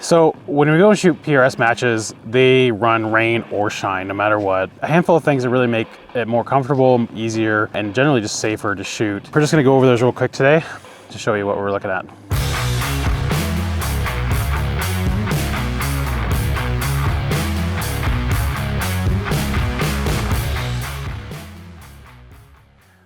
So when we go and shoot PRS matches, they run rain or shine, no matter what. A handful of things that really make it more comfortable, easier, and generally just safer to shoot. We're just gonna go over those real quick today to show you what we're looking at.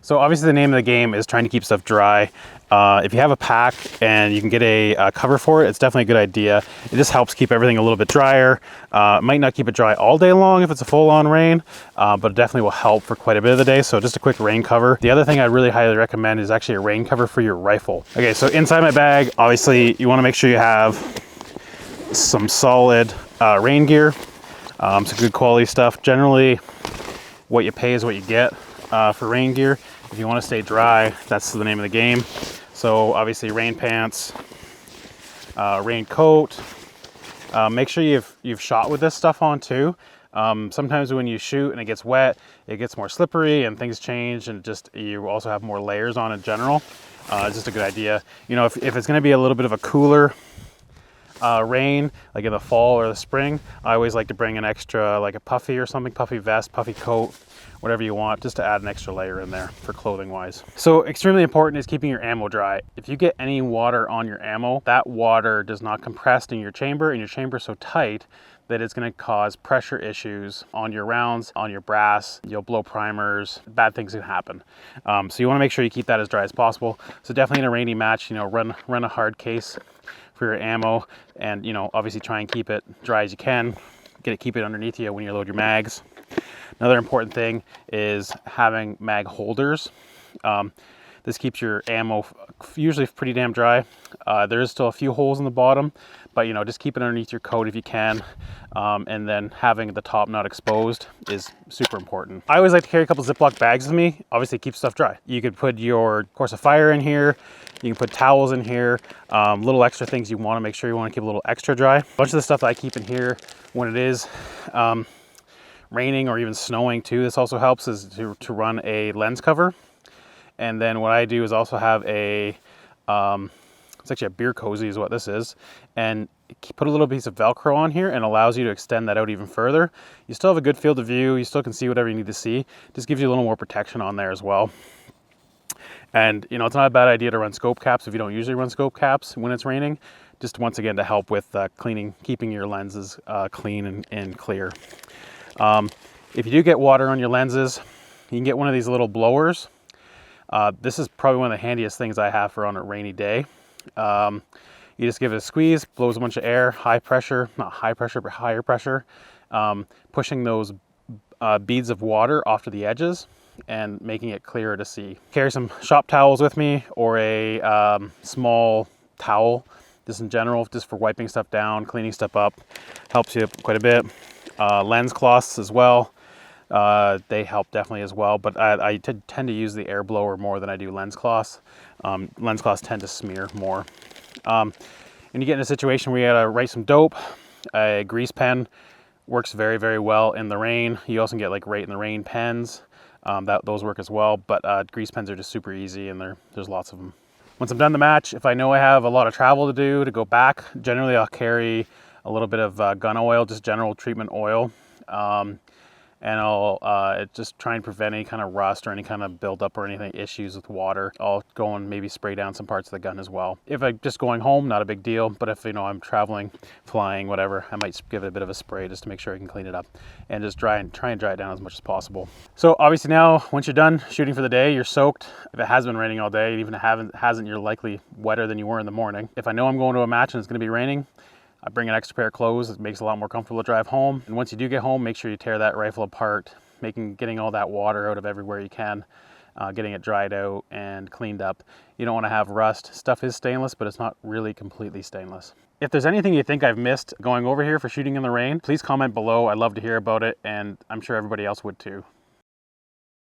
So obviously the name of the game is trying to keep stuff dry. If you have a pack and you can get a cover for it, it's definitely a good idea. It just helps keep everything a little bit drier. It might not keep it dry all day long if it's a full-on rain, but it definitely will help for quite a bit of the day. So just a quick rain cover. The other thing I really highly recommend is actually a rain cover for your rifle. Okay, so inside my bag, obviously you want to make sure you have some solid rain gear, some good quality stuff. Generally, what you pay is what you get for rain gear. If you want to stay dry, that's the name of the game. So obviously rain pants, rain coat. Make sure you've shot with this stuff on too. Sometimes when you shoot and it gets wet, it gets more slippery and things change, and just you also have more layers on in general. It's just a good idea. You know, if it's going to be a little bit of a cooler rain, like in the fall or the spring, I always like to bring an extra, like a puffy or something, puffy vest, puffy coat, whatever you want, just to add an extra layer in there for clothing wise. So extremely important is keeping your ammo dry. If you get any water on your ammo, that water does not compress in your chamber, and your chamber is so tight that it's going to cause pressure issues on your rounds, on your brass. You'll blow primers, bad things can happen. So you want to make sure you keep that as dry as possible. So definitely in a rainy match, you know, run a hard case for your ammo, and you know, obviously try and keep it dry as you can. Keep it underneath you when you load your mags. Another important thing is having mag holders. This keeps your ammo usually pretty damn dry. There is still a few holes in the bottom, but you know, just keep it underneath your coat if you can. And then having the top not exposed is super important. I always like to carry a couple Ziploc bags with me. Obviously, keep stuff dry. You could put your course of fire in here. You can put towels in here. Little extra things you want to make sure you want to keep a little extra dry. A bunch of the stuff that I keep in here when it is raining or even snowing too, this also helps, is to run a lens cover. And then what I do is also have a, it's actually a beer cozy is what this is, and put a little piece of Velcro on here and allows you to extend that out even further. You still have a good field of view, you still can see whatever you need to see, just gives you a little more protection on there as well. And you know, it's not a bad idea to run scope caps if you don't usually run scope caps when it's raining, just once again to help with keeping your lenses clean and clear. If you do get water on your lenses, you can get one of these little blowers. This is probably one of the handiest things I have for on a rainy day. You just give it a squeeze, blows a bunch of air, high pressure, not high pressure, but higher pressure, pushing those beads of water off to the edges and making it clearer to see. Carry some shop towels with me, or a small towel, just in general, just for wiping stuff down, cleaning stuff up, helps you quite a bit. Lens cloths as well. They help definitely as well, but I tend to use the air blower more than I do lens cloths. Lens cloths tend to smear more. And you get in a situation where you gotta write some dope, a grease pen works very, very well in the rain. You also can get like right in the rain pens. Those work as well, but grease pens are just super easy, and there's lots of them. Once I'm done the match, if I know I have a lot of travel to do to go back, generally I'll carry a little bit of gun oil, just general treatment oil. And I'll just try and prevent any kind of rust or any kind of buildup or anything issues with water. I'll go and maybe spray down some parts of the gun as well. If I'm just going home, not a big deal, but if you know I'm traveling, flying, whatever, I might give it a bit of a spray just to make sure I can clean it up and just try and dry it down as much as possible. So obviously now, once you're done shooting for the day, you're soaked. If it has been raining all day, even if it hasn't, you're likely wetter than you were in the morning. If I know I'm going to a match and it's going to be raining, I bring an extra pair of clothes. It makes it a lot more comfortable to drive home. And once you do get home, make sure you tear that rifle apart, getting all that water out of everywhere you can, getting it dried out and cleaned up. You don't want to have rust. Stuff is stainless, but it's not really completely stainless. If there's anything you think I've missed going over here for shooting in the rain, please comment below. I'd love to hear about it, and I'm sure everybody else would too.